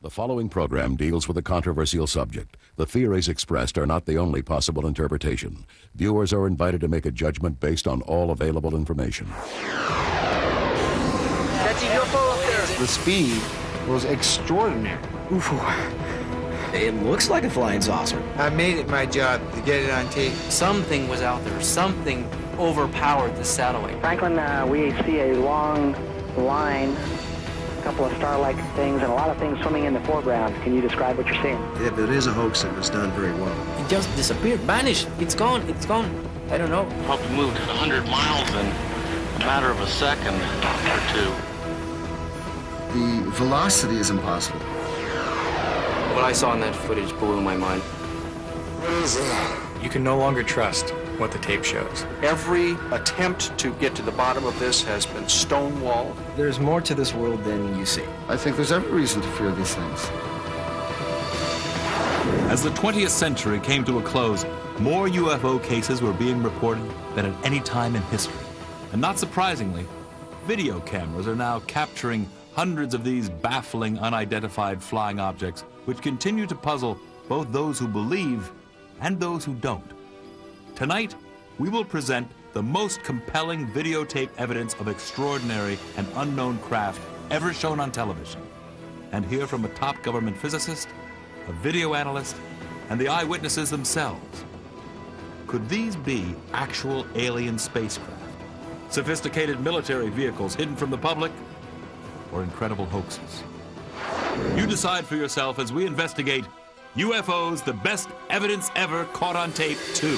The following program deals with a controversial subject. The theories expressed are not the only possible interpretation. Viewers are invited to make a judgment based on all available information. That's a UFO up there. The speed was extraordinary. UFO. It looks like a flying saucer. I made it my job to get it on tape. Something was out there. Something overpowered the satellite. Franklin, we see a long line, a couple of star-like things, and a lot of things swimming in the foreground. Can you describe what you're seeing? If it is a hoax, it was done very well. It just disappeared, vanished. It's gone. It's gone. I don't know. Probably moved 100 miles in a matter of a second or two. The velocity is impossible. What I saw in that footage blew my mind. You can no longer trust what the tape shows. Every attempt to get to the bottom of this has been stonewalled. There's more to this world than you see. I think there's every reason to fear these things. As the 20th century came to a close, more UFO cases were being reported than at any time in history. And not surprisingly, video cameras are now capturing hundreds of these baffling, unidentified flying objects, which continue to puzzle both those who believe and those who don't. Tonight, we will present the most compelling videotape evidence of extraordinary and unknown craft ever shown on television, and hear from a top government physicist, a video analyst, and the eyewitnesses themselves. Could these be actual alien spacecraft, sophisticated military vehicles hidden from the public, or incredible hoaxes? You decide for yourself as we investigate UFOs, the best evidence ever caught on tape 2.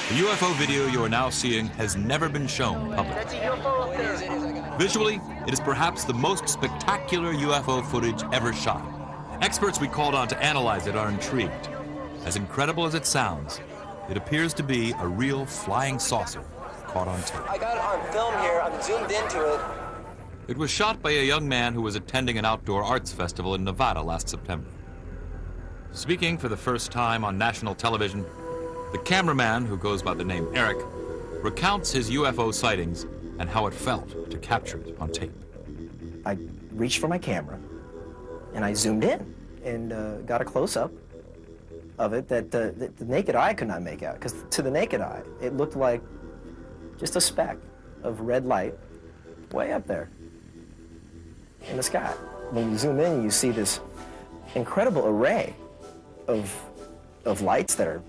The UFO video you are now seeing has never been shown publicly. That's a UFO up there. Visually, it is perhaps the most spectacular UFO footage ever shot. Experts we called on to analyze it are intrigued. As incredible as it sounds, it appears to be a real flying saucer caught on tape. I got it on film here. I'm zoomed into it. It was shot by a young man who was attending an outdoor arts festival in Nevada last September. Speaking for the first time on national television, the cameraman, who goes by the name Eric, recounts his UFO sightings and how it felt to capture it on tape. I reached for my camera, and I zoomed in and got a close-up of it that the naked eye could not make out, because to the naked eye, it looked like just a speck of red light way up there in the sky. When you zoom in, you see this incredible array of lights that are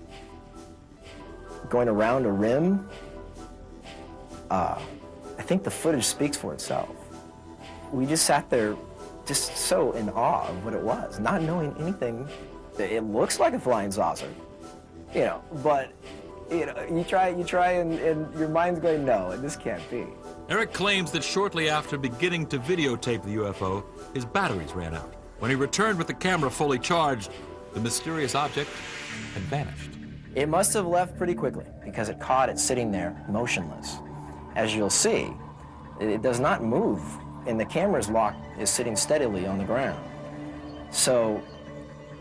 going around a rim. I think the footage speaks for itself. We just sat there just so in awe of what it was, not knowing anything. It looks like a flying saucer, you know, but you try and your mind's going, no, this can't be. Eric claims that shortly after beginning to videotape the UFO, his batteries ran out. When he returned with the camera fully charged, the mysterious object had vanished. It must have left pretty quickly because it caught it sitting there motionless. As you'll see, it does not move, and the camera's lock is sitting steadily on the ground. So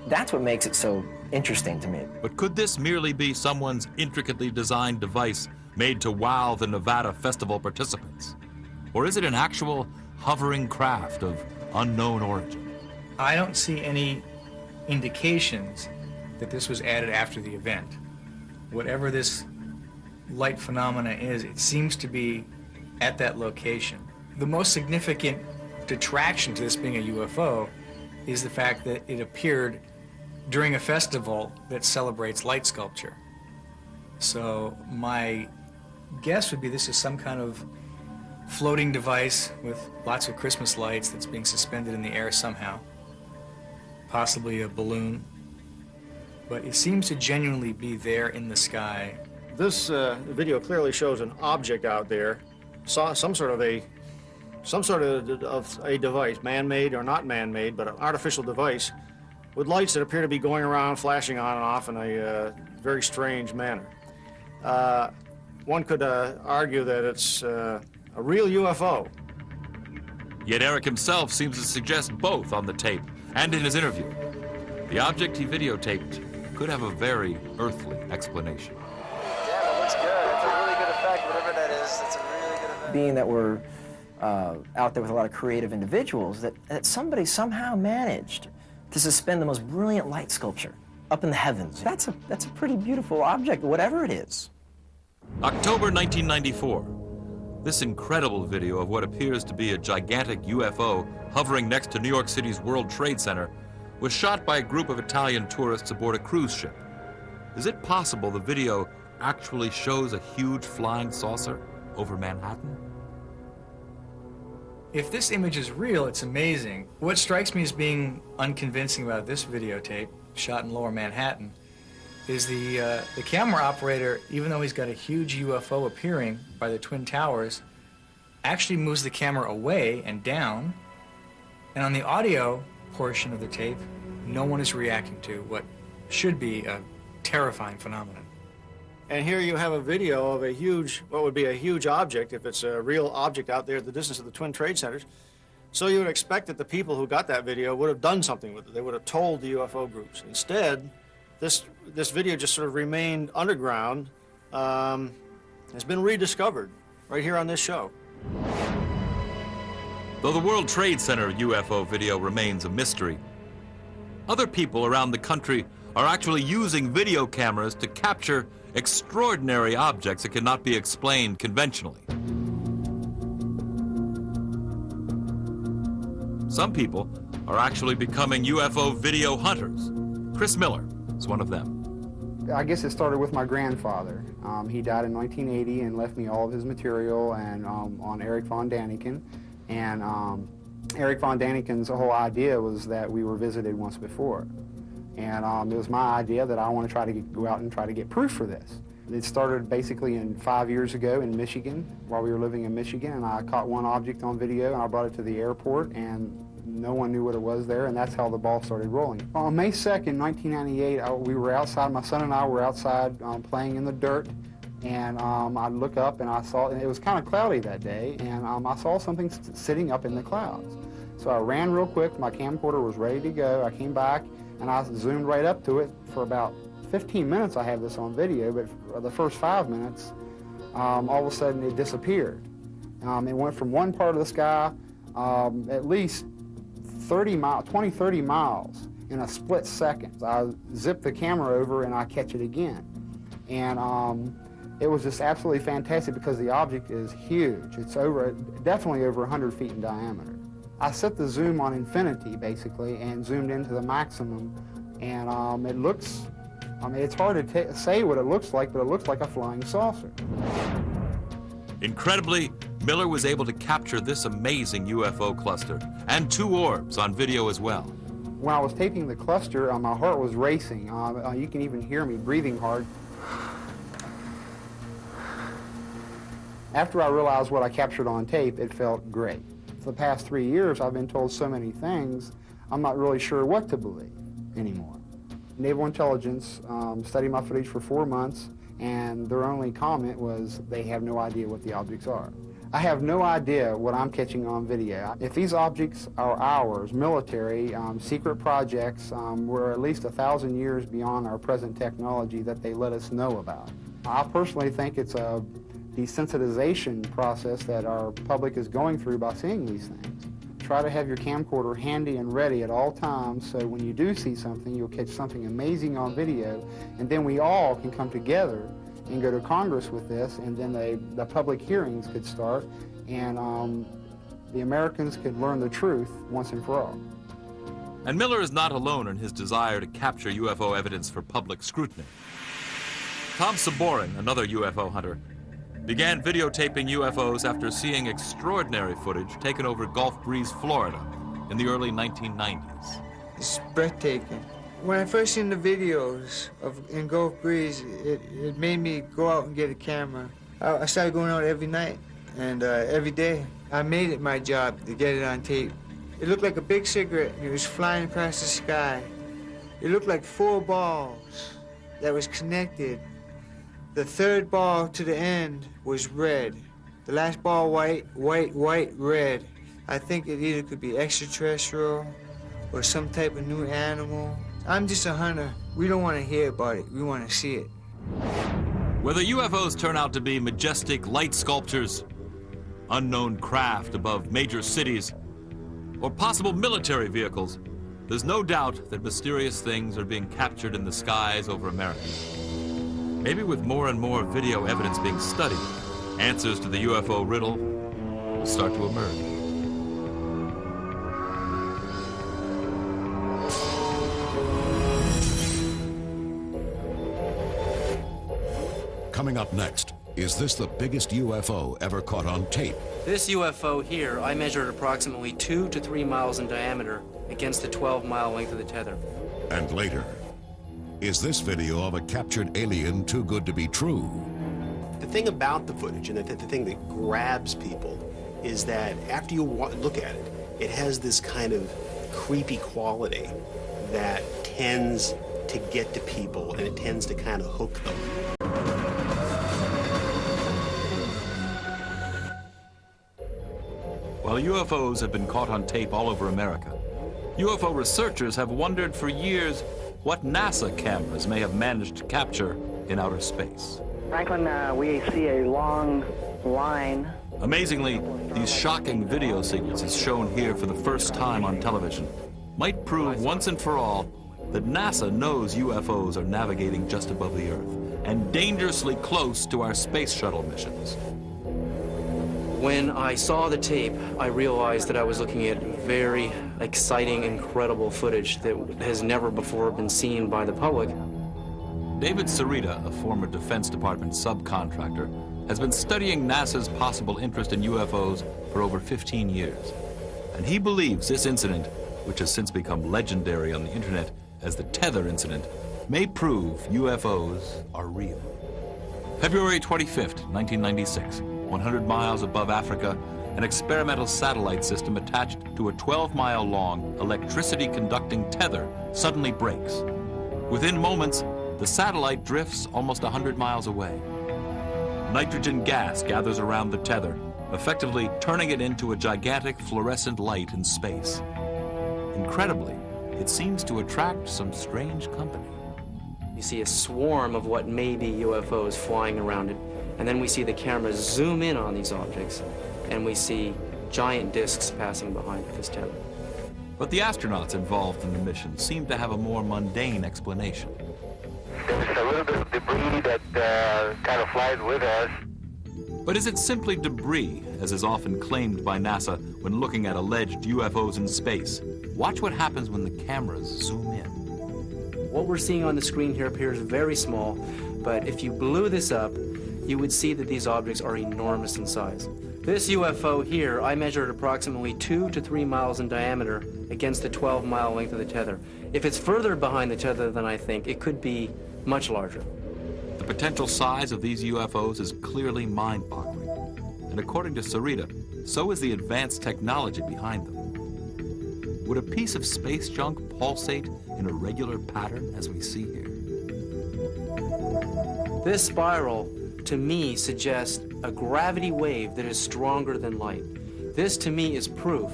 that's what makes it so interesting to me. But could this merely be someone's intricately designed device made to wow the Nevada festival participants? Or is it an actual hovering craft of unknown origin? I don't see any indications that this was added after the event. Whatever this light phenomena is, it seems to be at that location. The most significant detraction to this being a UFO is the fact that it appeared during a festival that celebrates light sculpture. So my guess would be this is some kind of floating device with lots of Christmas lights that's being suspended in the air somehow, possibly a balloon. But it seems to genuinely be there in the sky. This video clearly shows an object out there, some sort of a some sort of a device, man-made or not man-made, but an artificial device with lights that appear to be going around, flashing on and off in a very strange manner. One could argue that it's a real UFO. Yet Eric himself seems to suggest both on the tape and in his interview. The object he videotaped could have a very earthly explanation. Damn, it looks good. It's a really good effect, whatever that is. It's a really good effect. Being that we're out there with a lot of creative individuals, that somebody somehow managed to suspend the most brilliant light sculpture up in the heavens. That's a pretty beautiful object, whatever it is. October 1994. This incredible video of what appears to be a gigantic UFO hovering next to New York City's World Trade Center was shot by a group of Italian tourists aboard a cruise ship. Is it possible the video actually shows a huge flying saucer over Manhattan? If this image is real, it's amazing. What strikes me as being unconvincing about this videotape, shot in Lower Manhattan, is the camera operator, even though he's got a huge UFO appearing by the Twin Towers, actually moves the camera away and down. And on the audio portion of the tape, no one is reacting to what should be a terrifying phenomenon. And here you have a video of a huge, what would be a huge object, if it's a real object out there at the distance of the Twin Trade Centers. So you would expect that the people who got that video would have done something with it. They would have told the UFO groups. Instead, this video just sort of remained underground, has been rediscovered right here on this show. Though the World Trade Center UFO video remains a mystery, other people around the country are actually using video cameras to capture extraordinary objects that cannot be explained conventionally. Some people are actually becoming UFO video hunters. Chris Miller is one of them. I guess it started with my grandfather. He died in 1980 and left me all of his material and on Eric von Daniken. And Eric von Daniken's whole idea was that we were visited once before. And it was my idea that I want to try to go out and try to get proof for this. It started basically 5 years ago in Michigan, while we were living in Michigan, and I caught one object on video and I brought it to the airport, and no one knew what it was there, and that's how the ball started rolling. On May 2nd, 1998, we were outside, my son and I were outside playing in the dirt, and I looked up and I saw, and it was kind of cloudy that day, and I saw something sitting up in the clouds. So I ran real quick, my camcorder was ready to go, I came back, and I zoomed right up to it for about 15 minutes. I have this on video, but for the first 5 minutes, all of a sudden it disappeared. It went from one part of the sky at least 20, 30 miles in a split second. I zip the camera over and I catch it again. And it was just absolutely fantastic because the object is huge. It's definitely over 100 feet in diameter. I set the zoom on infinity, basically, and zoomed into the maximum, and it looks, it's hard to say what it looks like, but it looks like a flying saucer. Incredibly, Miller was able to capture this amazing UFO cluster and 2 orbs on video as well. When I was taping the cluster, my heart was racing. You can even hear me breathing hard. After I realized what I captured on tape, it felt great. For the past 3 years, I've been told so many things, I'm not really sure what to believe anymore. Naval Intelligence studied my footage for 4 months, and their only comment was they have no idea what the objects are. I have no idea what I'm catching on video. If these objects are ours, military, secret projects, we're at least 1,000 years beyond our present technology that they let us know about. I personally think it's a desensitization process that our public is going through by seeing these things. Try to have your camcorder handy and ready at all times so when you do see something, you'll catch something amazing on video, and then we all can come together and go to Congress with this, and then the public hearings could start, and the Americans could learn the truth once and for all. And Miller is not alone in his desire to capture UFO evidence for public scrutiny. Tom Saborin, another UFO hunter, began videotaping UFOs after seeing extraordinary footage taken over Gulf Breeze, Florida in the early 1990s. It's breathtaking. When I first seen the videos in Gulf Breeze, it made me go out and get a camera. I started going out every night, And every day, I made it my job to get it on tape. It looked like a big cigarette, and it was flying across the sky. It looked like 4 balls that was connected. The third ball to the end was red. The last ball white, white, white, red. I think it either could be extraterrestrial or some type of new animal. I'm just a hunter. We don't want to hear about it. We want to see it. Whether UFOs turn out to be majestic light sculptures, unknown craft above major cities, or possible military vehicles, there's no doubt that mysterious things are being captured in the skies over America. Maybe with more and more video evidence being studied, answers to the UFO riddle will start to emerge. Coming up next, is this the biggest UFO ever caught on tape? This UFO here, I measured approximately 2 to 3 miles in diameter against the 12-mile length of the tether. And later, is this video of a captured alien too good to be true? The thing about the footage, and the thing that grabs people, is that after you look at it, it has this kind of creepy quality that tends to get to people, and it tends to kind of hook them. While UFOs have been caught on tape all over America, UFO researchers have wondered for years what NASA cameras may have managed to capture in outer space. Franklin, we see a long line. Amazingly, these shocking video sequences shown here for the first time on television might prove once and for all that NASA knows UFOs are navigating just above the Earth and dangerously close to our space shuttle missions. When I saw the tape, I realized that I was looking at very exciting, incredible footage that has never before been seen by the public. David Sarita, a former Defense Department subcontractor, has been studying NASA's possible interest in UFOs for over 15 years. And he believes this incident, which has since become legendary on the internet as the Tether incident, may prove UFOs are real. February 25th, 1996. 100 miles above Africa, an experimental satellite system attached to a 12-mile-long electricity-conducting tether suddenly breaks. Within moments, the satellite drifts almost 100 miles away. Nitrogen gas gathers around the tether, effectively turning it into a gigantic fluorescent light in space. Incredibly, it seems to attract some strange company. You see a swarm of what may be UFOs flying around it. And then we see the camera zoom in on these objects, and we see giant discs passing behind this tether. But the astronauts involved in the mission seem to have a more mundane explanation. There's a little bit of debris that kind of flies with us. But is it simply debris, as is often claimed by NASA when looking at alleged UFOs in space? Watch what happens when the cameras zoom in. What we're seeing on the screen here appears very small, but if you blew this up, you would see that these objects are enormous in size. This UFO here, I measured approximately 2 to 3 miles in diameter against the 12-mile length of the tether. If it's further behind the tether than I think, it could be much larger. The potential size of these UFOs is clearly mind-boggling. And according to Sarita, so is the advanced technology behind them. Would a piece of space junk pulsate in a regular pattern as we see here? This spiral, to me, suggests a gravity wave that is stronger than light. This, to me, is proof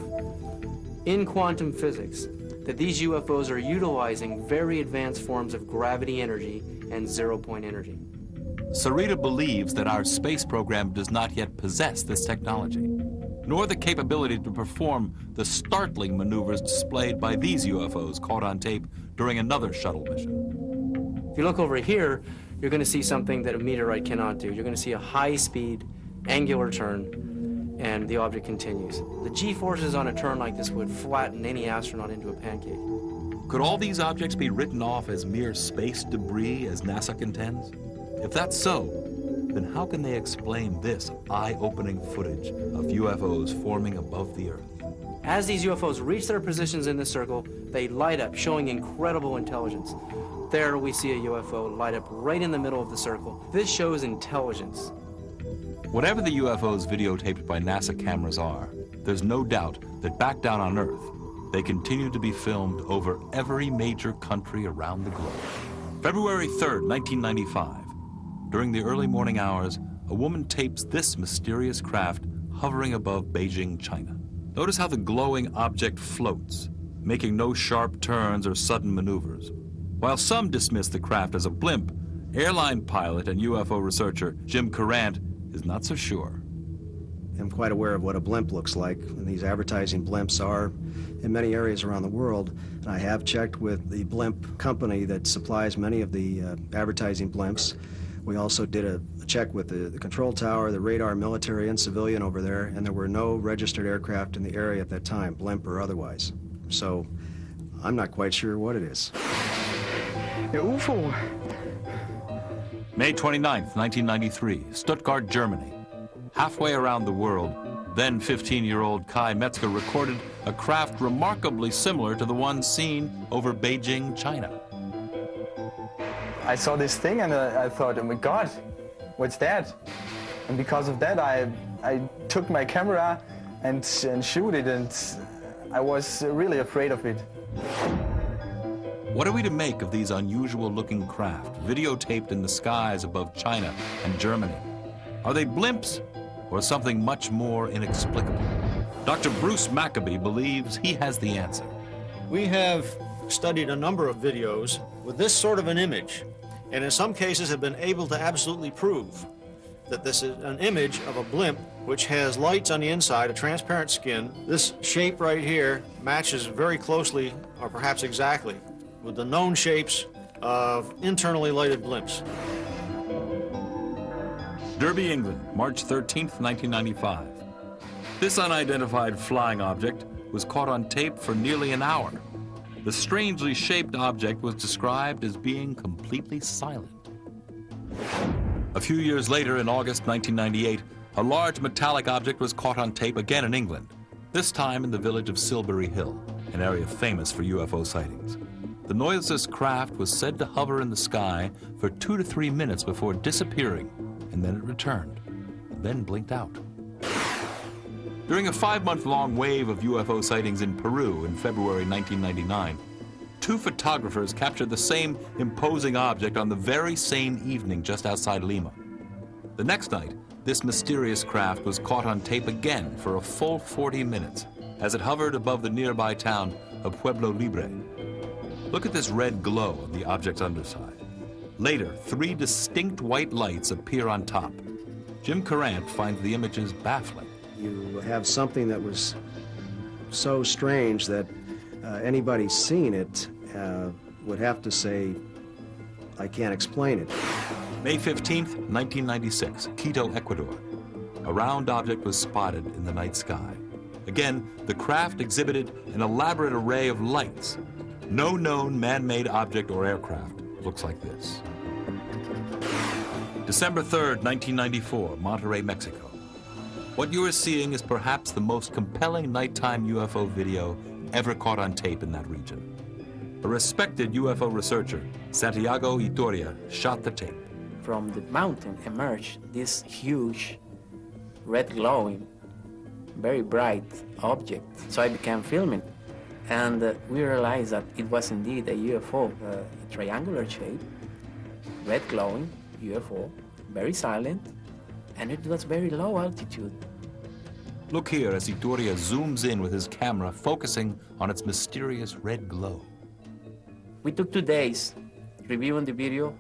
in quantum physics that these UFOs are utilizing very advanced forms of gravity energy and zero-point energy. Sarita believes that our space program does not yet possess this technology, nor the capability to perform the startling maneuvers displayed by these UFOs caught on tape during another shuttle mission. If you look over here, you're going to see something that a meteorite cannot do. You're going to see a high-speed, angular turn, and the object continues. The G-forces on a turn like this would flatten any astronaut into a pancake. Could all these objects be written off as mere space debris, as NASA contends? If that's so, then how can they explain this eye-opening footage of UFOs forming above the Earth? As these UFOs reach their positions in the circle, they light up, showing incredible intelligence. There we see a UFO light up right in the middle of the circle. This shows intelligence. Whatever the UFOs videotaped by NASA cameras are, there's no doubt that back down on Earth, they continue to be filmed over every major country around the globe. February 3rd, 1995. During the early morning hours, a woman tapes this mysterious craft hovering above Beijing, China. Notice how the glowing object floats, making no sharp turns or sudden maneuvers. While some dismiss the craft as a blimp, airline pilot and UFO researcher Jim Carant is not so sure. I'm quite aware of what a blimp looks like, and these advertising blimps are in many areas around the world. And I have checked with the blimp company that supplies many of the advertising blimps. We also did a check with the control tower, the radar, military and civilian over there, and there were no registered aircraft in the area at that time, blimp or otherwise. So I'm not quite sure what it is. UFO. May 29th, 1993, Stuttgart, Germany. Halfway around the world, then 15-year-old Kai Metzger recorded a craft remarkably similar to the one seen over Beijing, China. I saw this thing and I thought, oh my God, what's that? And because of that, I took my camera and shoot it, and I was really afraid of it. What are we to make of these unusual-looking craft videotaped in the skies above China and Germany? Are they blimps or something much more inexplicable? Dr. Bruce Maccabee believes he has the answer. We have studied a number of videos with this sort of an image, and in some cases have been able to absolutely prove that this is an image of a blimp which has lights on the inside, a transparent skin. This shape right here matches very closely, or perhaps exactly, with the known shapes of internally lighted blimps. Derby, England, March 13th, 1995. This unidentified flying object was caught on tape for nearly an hour. The strangely shaped object was described as being completely silent. A few years later, in August 1998, a large metallic object was caught on tape again in England, this time in the village of Silbury Hill, an area famous for UFO sightings. The noiseless craft was said to hover in the sky for 2 to 3 minutes before disappearing, and then it returned, and then blinked out. During a 5-month-long wave of UFO sightings in Peru in February 1999, 2 photographers captured the same imposing object on the very same evening just outside Lima. The next night, this mysterious craft was caught on tape again for a full 40 minutes as it hovered above the nearby town of Pueblo Libre. Look at this red glow on the object's underside. Later, 3 distinct white lights appear on top. Jim Carant finds the images baffling. You have something that was so strange that anybody seen it would have to say, I can't explain it. May 15th, 1996, Quito, Ecuador. A round object was spotted in the night sky. Again, the craft exhibited an elaborate array of lights. No known man-made object or aircraft looks like this. December 3rd, 1994, Monterrey, Mexico. What you are seeing is perhaps the most compelling nighttime UFO video ever caught on tape in that region. A respected UFO researcher, Santiago Itoria, shot the tape. From the mountain emerged this huge, red glowing, very bright object. So I began filming, and we realized that it was indeed a UFO, a triangular shape, red glowing UFO, very silent, and it was very low altitude. Look here as Itoria zooms in with his camera, focusing on its mysterious red glow. We took 2 days reviewing the video,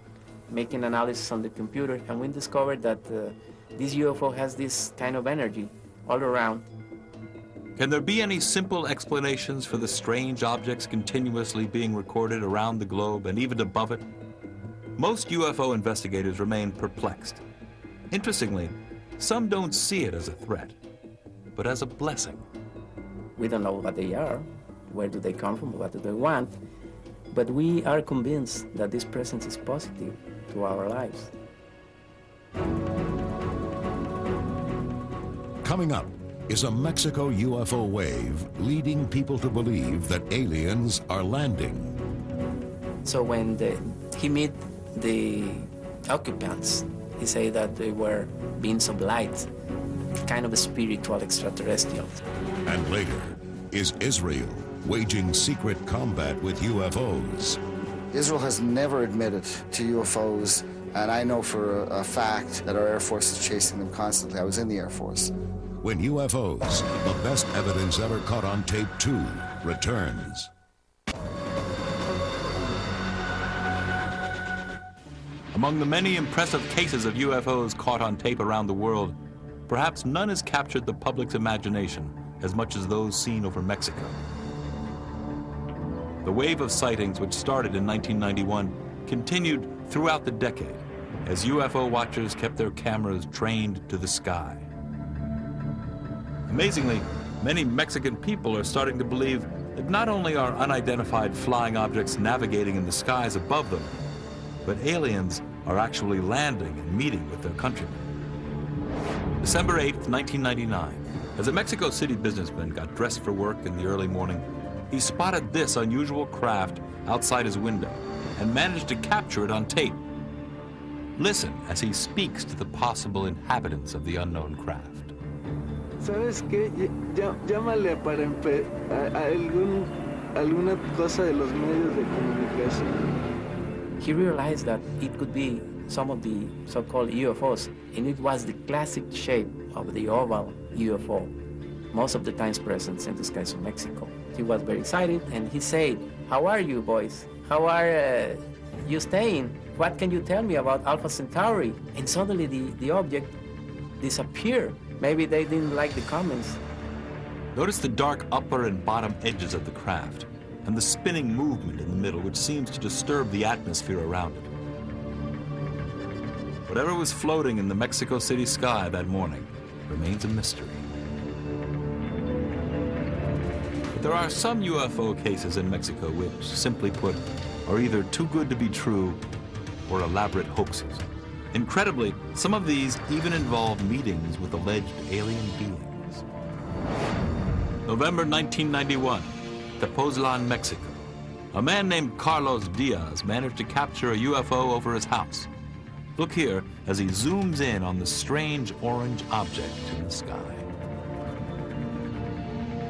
making analysis on the computer, and we discovered that this UFO has this kind of energy all around. Can there be any simple explanations for the strange objects continuously being recorded around the globe and even above it? Most UFO investigators remain perplexed. Interestingly, some don't see it as a threat, but as a blessing. We don't know what they are, where do they come from, what do they want, but we are convinced that this presence is positive to our lives. Coming up is a Mexico UFO wave leading people to believe that aliens are landing. So when he met the occupants He said that they were beings of light, kind of spiritual extraterrestrials. And later, is Israel waging secret combat with UFOs? Israel has never admitted to UFOs, and I know for a fact that our Air Force is chasing them constantly. I was in the Air Force. When UFOs, the best evidence ever caught on tape 2, returns. Among the many impressive cases of UFOs caught on tape around the world, perhaps none has captured the public's imagination as much as those seen over Mexico. The wave of sightings, which started in 1991, continued throughout the decade as UFO watchers kept their cameras trained to the sky. Amazingly, many Mexican people are starting to believe that not only are unidentified flying objects navigating in the skies above them, but aliens are actually landing and meeting with their countrymen. December 8th, 1999, as a Mexico City businessman got dressed for work in the early morning, he spotted this unusual craft outside his window and managed to capture it on tape. Listen as he speaks to the possible inhabitants of the unknown craft. ¿Sabes qué? Llámale para alguna cosa de los medios de comunicación. He realized that it could be some of the so-called UFOs, and it was the classic shape of the oval UFO, most of the times present in the skies of Mexico. He was very excited, and he said, "How are you, boys? How are you staying? What can you tell me about Alpha Centauri?" And suddenly the object disappeared. Maybe they didn't like the comments. Notice the dark upper and bottom edges of the craft, and the spinning movement in the middle, which seems to disturb the atmosphere around it. Whatever was floating in the Mexico City sky that morning remains a mystery. But there are some UFO cases in Mexico which, simply put, are either too good to be true or elaborate hoaxes. Incredibly, some of these even involve meetings with alleged alien beings. November 1991, Tepoztlan, Mexico. A man named Carlos Diaz managed to capture a UFO over his house. Look here as he zooms in on the strange orange object in the sky.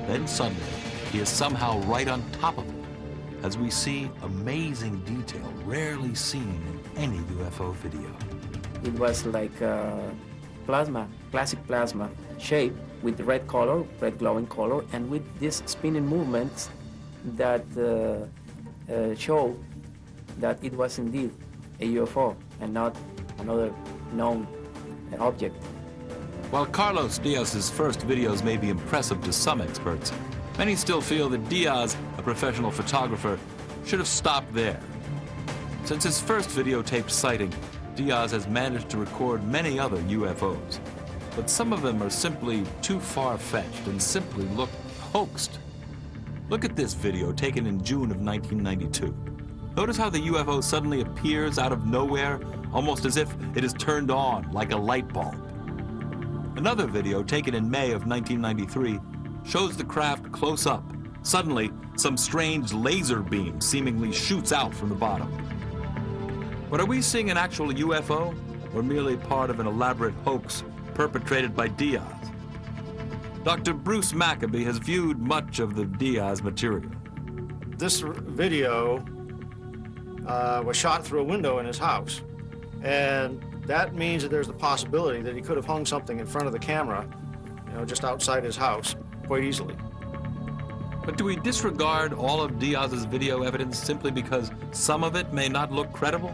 Then suddenly, he is somehow right on top of it, as we see amazing detail rarely seen in any UFO video. It was like plasma, classic plasma shape with red color, red glowing color, and with these spinning movements that show that it was indeed a UFO and not another known object. While Carlos Diaz's first videos may be impressive to some experts, many still feel that Diaz, a professional photographer, should have stopped there. Since his first videotaped sighting, Diaz has managed to record many other UFOs, but some of them are simply too far-fetched and simply look hoaxed. Look at this video taken in June of 1992. Notice how the UFO suddenly appears out of nowhere, almost as if it is turned on like a light bulb. Another video taken in May of 1993 shows the craft close up. Suddenly, some strange laser beam seemingly shoots out from the bottom. But are we seeing an actual UFO, or merely part of an elaborate hoax perpetrated by Diaz? Dr. Bruce Maccabee has viewed much of the Diaz material. This video was shot through a window in his house, and that means that there's the possibility that he could have hung something in front of the camera, just outside his house, quite easily. But do we disregard all of Diaz's video evidence simply because some of it may not look credible?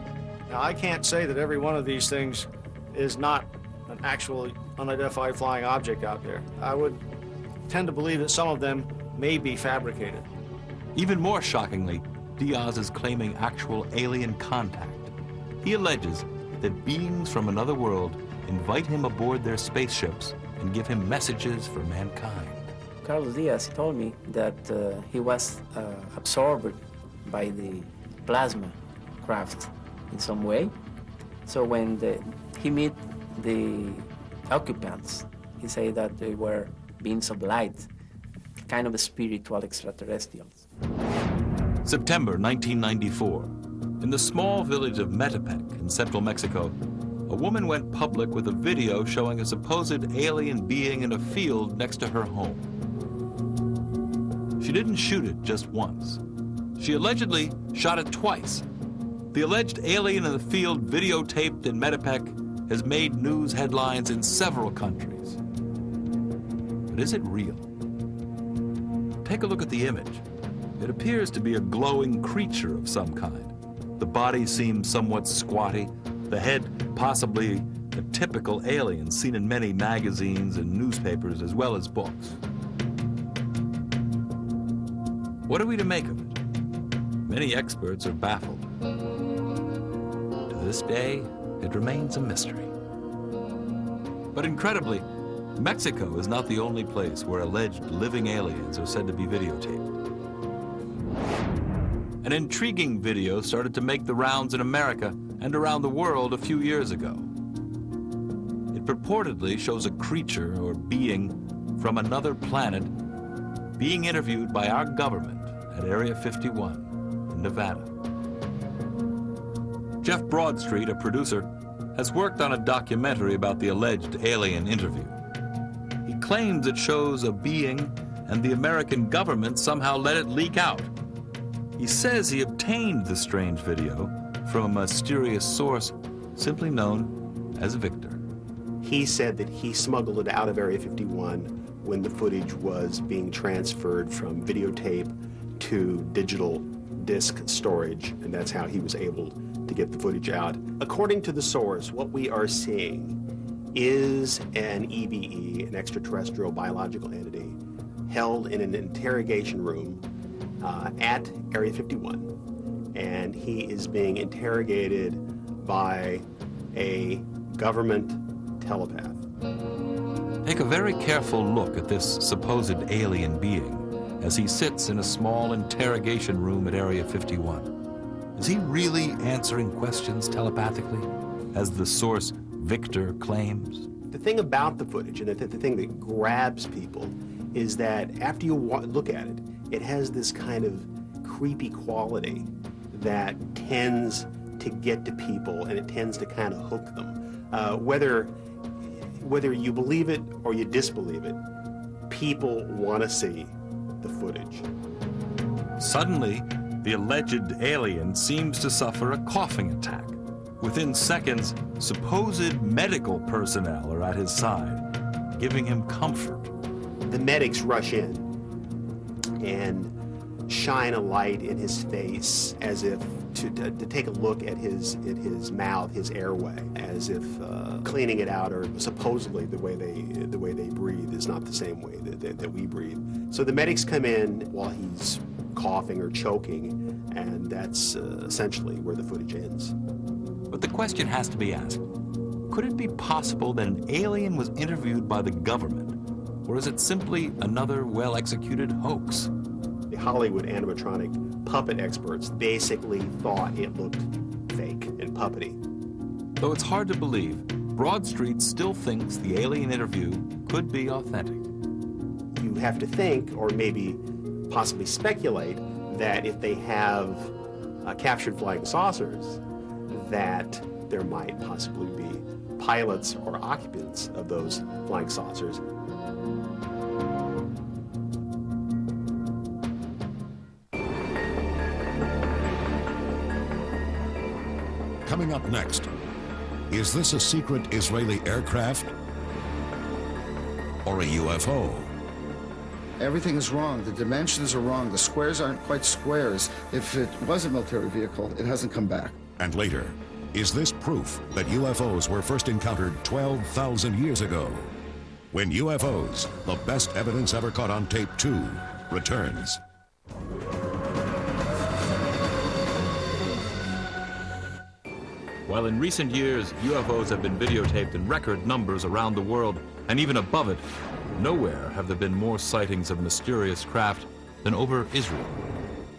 Now, I can't say that every one of these things is not an actual unidentified flying object out there. I would tend to believe that some of them may be fabricated. Even more shockingly, Diaz is claiming actual alien contact. He alleges that beings from another world invite him aboard their spaceships and give him messages for mankind. Carlos Diaz told me that he was absorbed by the plasma craft in some way. So when he met the occupants, he said that they were beings of light, kind of spiritual extraterrestrials. September 1994. In the small village of Metepec in central Mexico, a woman went public with a video showing a supposed alien being in a field next to her home. She didn't shoot it just once. She allegedly shot it twice. The alleged alien in the field, videotaped in Metepec, has made news headlines in several countries. But is it real? Take a look at the image. It appears to be a glowing creature of some kind. The body seems somewhat squatty, the head possibly a typical alien seen in many magazines and newspapers as well as books. What are we to make of it? Many experts are baffled. To this day, it remains a mystery. But incredibly, Mexico is not the only place where alleged living aliens are said to be videotaped. An intriguing video started to make the rounds in America and around the world a few years ago. It purportedly shows a creature or being from another planet being interviewed by our government at Area 51 in Nevada. Jeff Broadstreet, a producer, has worked on a documentary about the alleged alien interview. He claims it shows a being and the American government somehow let it leak out. He says he obtained the strange video from a mysterious source simply known as Victor. He said that he smuggled it out of Area 51 when the footage was being transferred from videotape to digital disc storage, and that's how he was able to get the footage out. According to the source, what we are seeing is an EBE, an extraterrestrial biological entity, held in an interrogation room at Area 51, and he is being interrogated by a government telepath. Take a very careful look at this supposed alien being as he sits in a small interrogation room at Area 51. Is he really answering questions telepathically, as the source Victor claims? The thing about the footage, and the thing that grabs people, is that after you look at it, it has this kind of creepy quality that tends to get to people, and it tends to kind of hook them. Whether you believe it or you disbelieve it, people want to see the footage. Suddenly, the alleged alien seems to suffer a coughing attack. Within seconds, supposed medical personnel are at his side, giving him comfort. The medics rush in and shine a light in his face as if to take a look at his mouth, his airway, as if cleaning it out, or supposedly the way they breathe is not the same way that we breathe. So the medics come in while he's coughing or choking, and that's essentially where the footage ends. But the question has to be asked, could it be possible that an alien was interviewed by the government, or is it simply another well-executed hoax? The Hollywood animatronic puppet experts basically thought it looked fake and puppety. Though it's hard to believe, Broadstreet still thinks the alien interview could be authentic. You have to think, or maybe possibly speculate, that if they have captured flying saucers, that there might possibly be pilots or occupants of those flying saucers. Coming up next, is this a secret Israeli aircraft or a UFO? Everything is wrong. The dimensions are wrong. The squares aren't quite squares. If it was a military vehicle, it hasn't come back. And later, is this proof that UFOs were first encountered 12,000 years ago? When UFOs, the best evidence ever caught on tape 2, returns. While in recent years, UFOs have been videotaped in record numbers around the world, and even above it, nowhere have there been more sightings of mysterious craft than over Israel.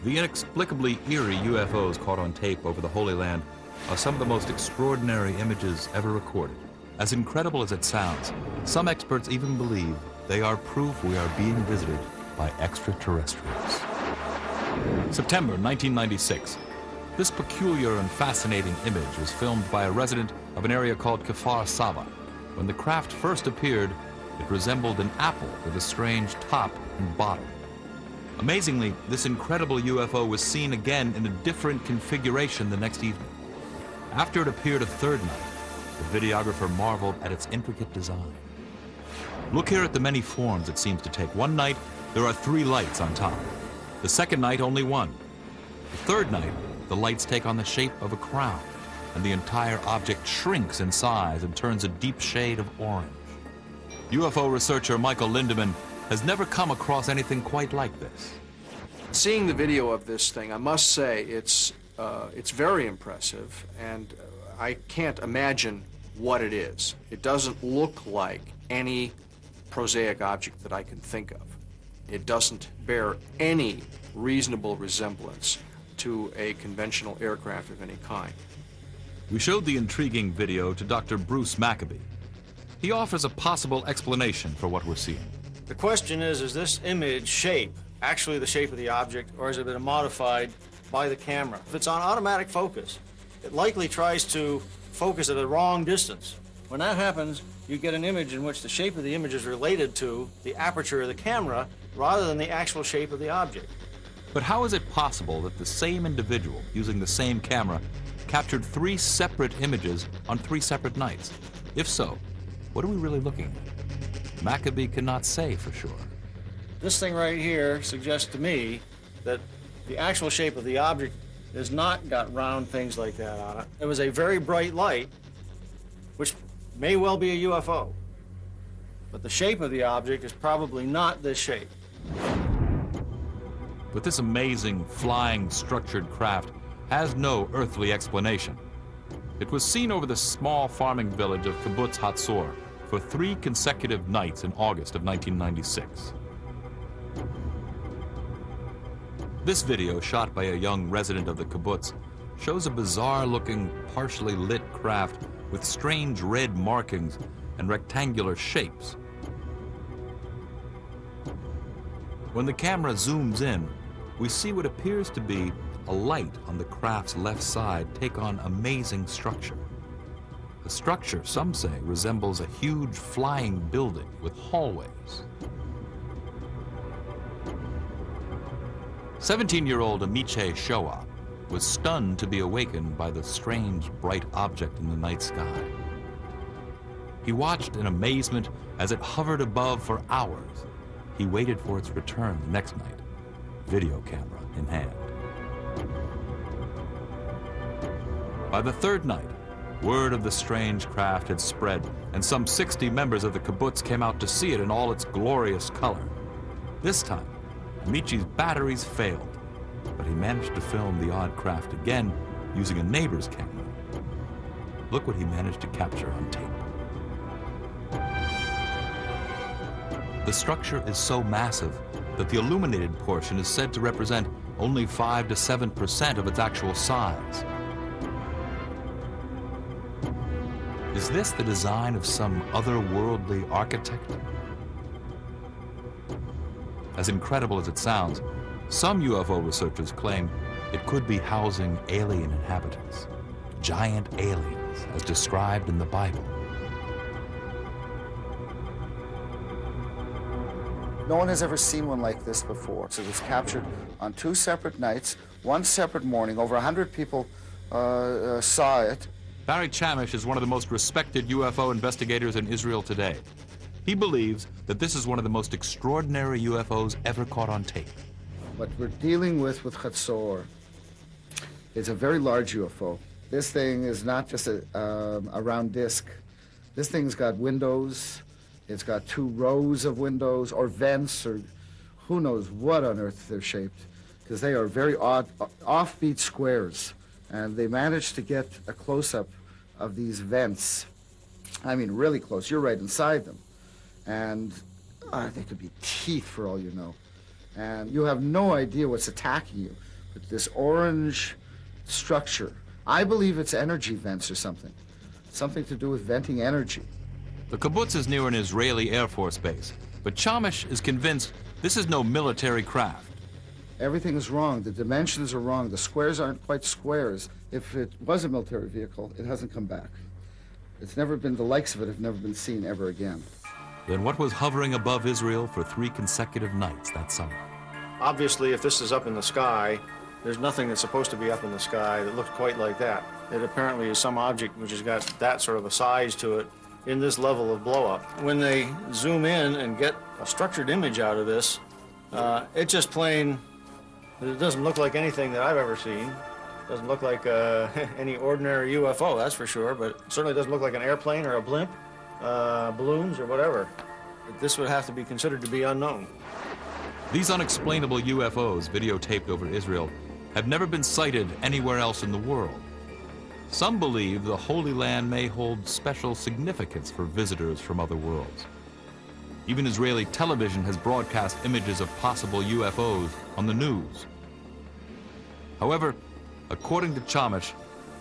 The inexplicably eerie UFOs caught on tape over the Holy Land are some of the most extraordinary images ever recorded. As incredible as it sounds, some experts even believe they are proof we are being visited by extraterrestrials. September 1996. This peculiar and fascinating image was filmed by a resident of an area called Kfar Saba. When the craft first appeared, it resembled an apple with a strange top and bottom. Amazingly, this incredible UFO was seen again in a different configuration the next evening. After it appeared a third night, the videographer marveled at its intricate design. Look here at the many forms it seems to take. One night, there are 3 lights on top. The second night, only 1. The third night, the lights take on the shape of a crown, and the entire object shrinks in size and turns a deep shade of orange. UFO researcher Michael Lindemann has never come across anything quite like this. Seeing the video of this thing, I must say it's very impressive, and I can't imagine what it is. It doesn't look like any prosaic object that I can think of. It doesn't bear any reasonable resemblance to a conventional aircraft of any kind. We showed the intriguing video to Dr. Bruce Maccabee. He offers a possible explanation for what we're seeing. The question is this image shape actually the shape of the object, or has it been modified by the camera? If it's on automatic focus, it likely tries to focus at a wrong distance. When that happens, you get an image in which the shape of the image is related to the aperture of the camera rather than the actual shape of the object. But how is it possible that the same individual, using the same camera, captured 3 separate images on 3 separate nights? If so, what are we really looking at? Maccabee cannot say for sure. This thing right here suggests to me that the actual shape of the object has not got round things like that on it. It was a very bright light, which may well be a UFO. But the shape of the object is probably not this shape. But this amazing, flying, structured craft has no earthly explanation. It was seen over the small farming village of Kibbutz Hatzor for 3 consecutive nights in August of 1996. This video, shot by a young resident of the kibbutz, shows a bizarre-looking, partially lit craft with strange red markings and rectangular shapes. When the camera zooms in, we see what appears to be a light on the craft's left side take on amazing structure. The structure, some say, resembles a huge flying building with hallways. 17-year-old Amiche Shoah was stunned to be awakened by the strange, bright object in the night sky. He watched in amazement as it hovered above for hours. He waited for its return the next night, video camera in hand. By the third night, word of the strange craft had spread, and some 60 members of the kibbutz came out to see it in all its glorious color. This time, Amiche's batteries failed, but he managed to film the odd craft again using a neighbor's camera. Look what he managed to capture on tape. The structure is so massive that the illuminated portion is said to represent only 5 to 7% of its actual size. Is this the design of some otherworldly architect? As incredible as it sounds, some UFO researchers claim it could be housing alien inhabitants, giant aliens as described in the Bible. No one has ever seen one like this before. So it was captured on 2 separate nights, 1 separate morning. Over 100 people saw it. Barry Chamish is one of the most respected UFO investigators in Israel today. He believes that this is one of the most extraordinary UFOs ever caught on tape. What we're dealing with Hatzor is a very large UFO. This thing is not just a round disc. This thing's got windows. It's got 2 rows of windows or vents, or who knows what on earth they're shaped, because they are very odd, offbeat squares. And they managed to get a close-up of these vents. I mean, really close. You're right inside them. And they could be teeth for all you know. And you have no idea what's attacking you. But this orange structure, I believe it's energy vents or something. Something to do with venting energy. The kibbutz is near an Israeli Air Force base, but Chamish is convinced this is no military craft. Everything is wrong. The dimensions are wrong. The squares aren't quite squares. If it was a military vehicle, it hasn't come back. It's never been, the likes of it have never been seen ever again. Then what was hovering above Israel for 3 consecutive nights that summer? Obviously, if this is up in the sky, there's nothing that's supposed to be up in the sky that looks quite like that. It apparently is some object which has got that sort of a size to it in this level of blow-up. When they zoom in and get a structured image out of this, it just plain, it doesn't look like anything that I've ever seen. It doesn't look like any ordinary UFO, that's for sure, but it certainly doesn't look like an airplane or a blimp, balloons or whatever. This would have to be considered to be unknown. These unexplainable UFOs videotaped over Israel have never been sighted anywhere else in the world. Some believe the Holy Land may hold special significance for visitors from other worlds. Even Israeli television has broadcast images of possible UFOs on the news. However, according to Chamish,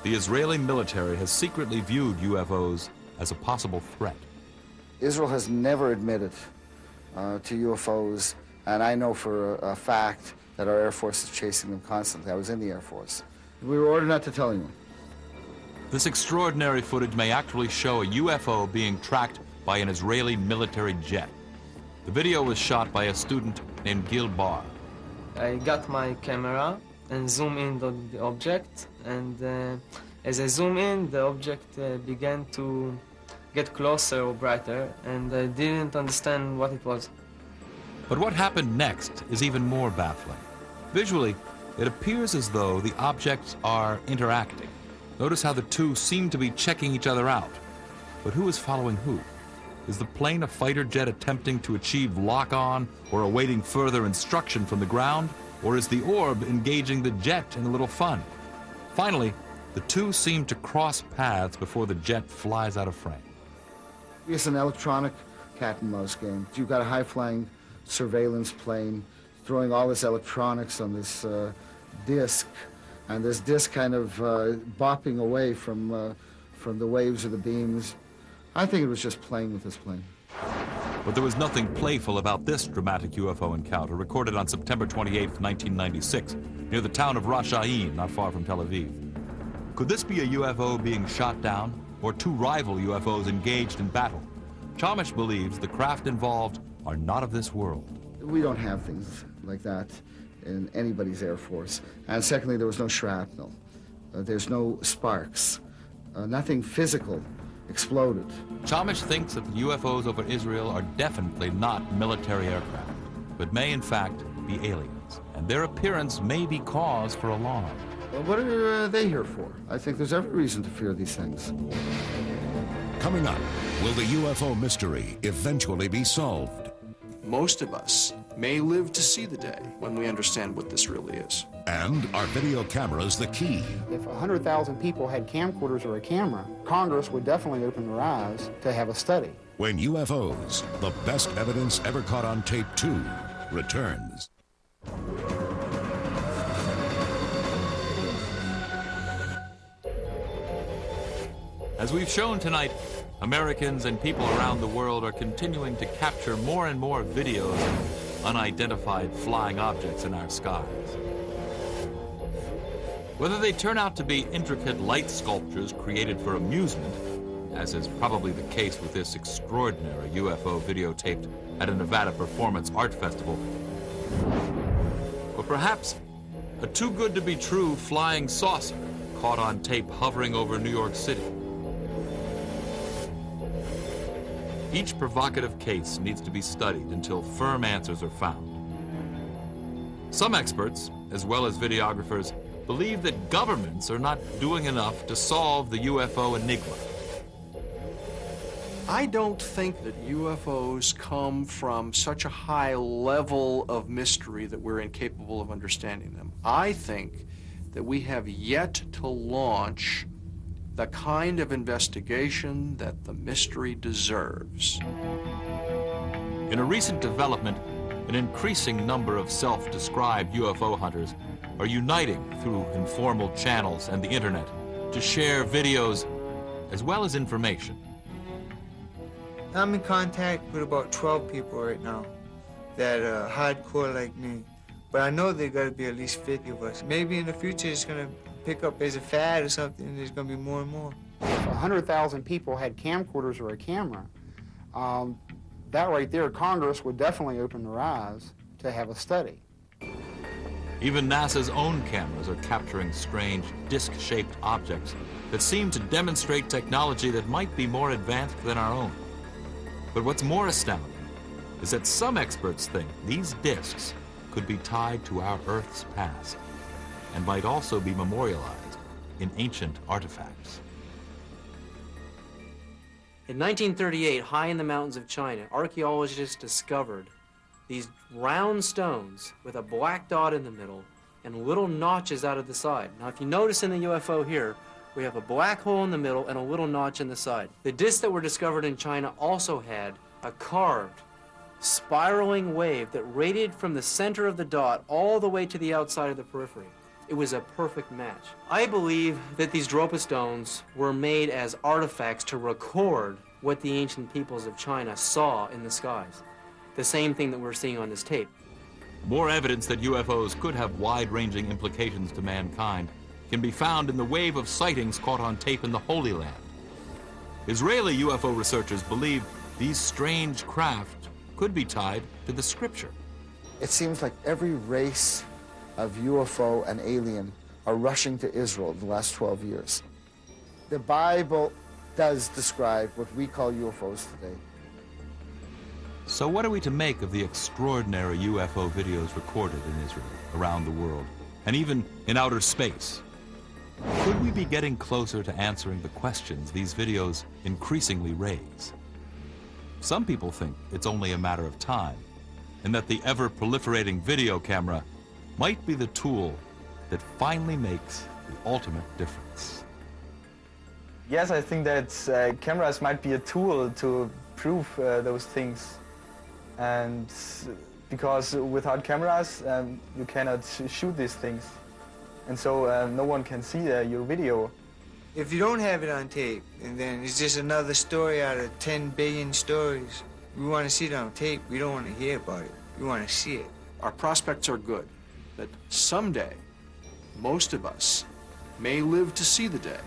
the Israeli military has secretly viewed UFOs as a possible threat. Israel has never admitted to UFOs, and I know for a fact that our Air Force is chasing them constantly. I was in the Air Force. We were ordered not to tell anyone. This extraordinary footage may actually show a UFO being tracked by an Israeli military jet. The video was shot by a student named Gil Bar. I got my camera and zoom in on the object, and as I zoom in, the object began to get closer or brighter, and I didn't understand what it was. But what happened next is even more baffling. Visually, it appears as though the objects are interacting. Notice how the two seem to be checking each other out. But who is following who? Is the plane a fighter jet attempting to achieve lock-on or awaiting further instruction from the ground? Or is the orb engaging the jet in a little fun? Finally, the two seem to cross paths before the jet flies out of frame. It's an electronic cat and mouse game. You've got a high-flying surveillance plane throwing all this electronics on this disc, and this disc kind of bopping away from the waves or the beams. I think it was just playing with this plane. But there was nothing playful about this dramatic UFO encounter recorded on September 28, 1996, near the town of Rosh Ain, not far from Tel Aviv. Could this be a UFO being shot down, or two rival UFOs engaged in battle? Chamish believes the craft involved are not of this world. We don't have things like that in anybody's Air Force. And secondly, there was no shrapnel. There's no sparks. Nothing physical exploded. Chamish thinks that the UFOs over Israel are definitely not military aircraft, but may in fact be aliens, and their appearance may be cause for alarm. Well, what are they here for? I think there's every reason to fear these things. Coming up, will the UFO mystery eventually be solved? Most of us may live to see the day when we understand what this really is. And are video cameras the key? If 100,000 people had camcorders or a camera, Congress would definitely open their eyes to have a study. When UFOs, the best evidence ever caught on tape 2, returns. As we've shown tonight, Americans and people around the world are continuing to capture more and more videos of unidentified flying objects in our skies. Whether they turn out to be intricate light sculptures created for amusement, as is probably the case with this extraordinary UFO videotaped at a Nevada Performance Art Festival, or perhaps a too-good-to-be-true flying saucer caught on tape hovering over New York City. Each provocative case needs to be studied until firm answers are found. Some experts, as well as videographers, believe that governments are not doing enough to solve the UFO enigma. I don't think that UFOs come from such a high level of mystery that we're incapable of understanding them. I think that we have yet to launch the kind of investigation that the mystery deserves. In a recent development, an increasing number of self-described UFO hunters are uniting through informal channels and the internet to share videos as well as information. I'm in contact with about 12 people right now that are hardcore like me. But I know there got to be at least 50 of us. Maybe in the future it's going to pick up as a fad or something, and there's going to be more and more. If 100,000 people had camcorders or a camera, that right there, Congress would definitely open their eyes to have a study. Even NASA's own cameras are capturing strange disc-shaped objects that seem to demonstrate technology that might be more advanced than our own. But what's more astounding is that some experts think these discs could be tied to our Earth's past and might also be memorialized in ancient artifacts. In 1938, high in the mountains of China, archaeologists discovered these round stones with a black dot in the middle and little notches out of the side. Now, if you notice in the UFO here, we have a black hole in the middle and a little notch in the side. The discs that were discovered in China also had a carved, spiraling wave that radiated from the center of the dot all the way to the outside of the periphery. It was a perfect match. I believe that these Dropa stones were made as artifacts to record what the ancient peoples of China saw in the skies. The same thing that we're seeing on this tape. More evidence that UFOs could have wide-ranging implications to mankind can be found in the wave of sightings caught on tape in the Holy Land. Israeli UFO researchers believe these strange craft could be tied to the scripture. It seems like every race of UFO and alien are rushing to Israel in the last 12 years. The Bible does describe what we call UFOs today. So what are we to make of the extraordinary UFO videos recorded in Israel, around the world, and even in outer space? Could we be getting closer to answering the questions these videos increasingly raise? Some people think it's only a matter of time, and that the ever-proliferating video camera might be the tool that finally makes the ultimate difference. Yes, I think that cameras might be a tool to prove those things. And because without cameras, you cannot shoot these things. And so no one can see your video. If you don't have it on tape, and then it's just another story out of 10 billion stories, we want to see it on tape. We don't want to hear about it. We want to see it. Our prospects are good, that someday, most of us may live to see the day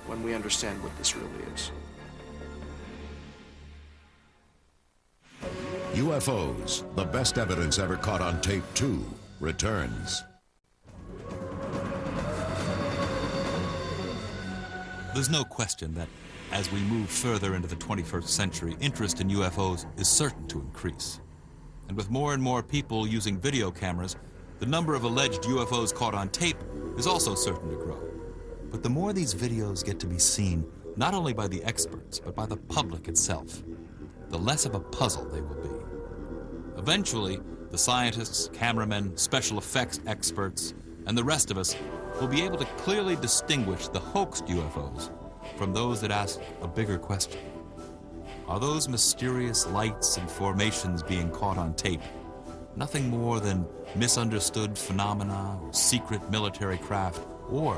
when we understand what this really is. UFOs, the best evidence ever caught on tape 2, returns. There's no question that as we move further into the 21st century, interest in UFOs is certain to increase. And with more and more people using video cameras, the number of alleged UFOs caught on tape is also certain to grow. But the more these videos get to be seen, not only by the experts, but by the public itself, the less of a puzzle they will be. Eventually, the scientists, cameramen, special effects experts, and the rest of us will be able to clearly distinguish the hoaxed UFOs from those that ask a bigger question. Are those mysterious lights and formations being caught on tape nothing more than misunderstood phenomena or secret military craft? Or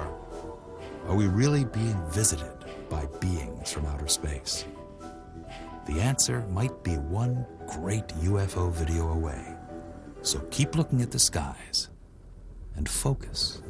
are we really being visited by beings from outer space? The answer might be one great UFO video away. So keep looking at the skies and focus.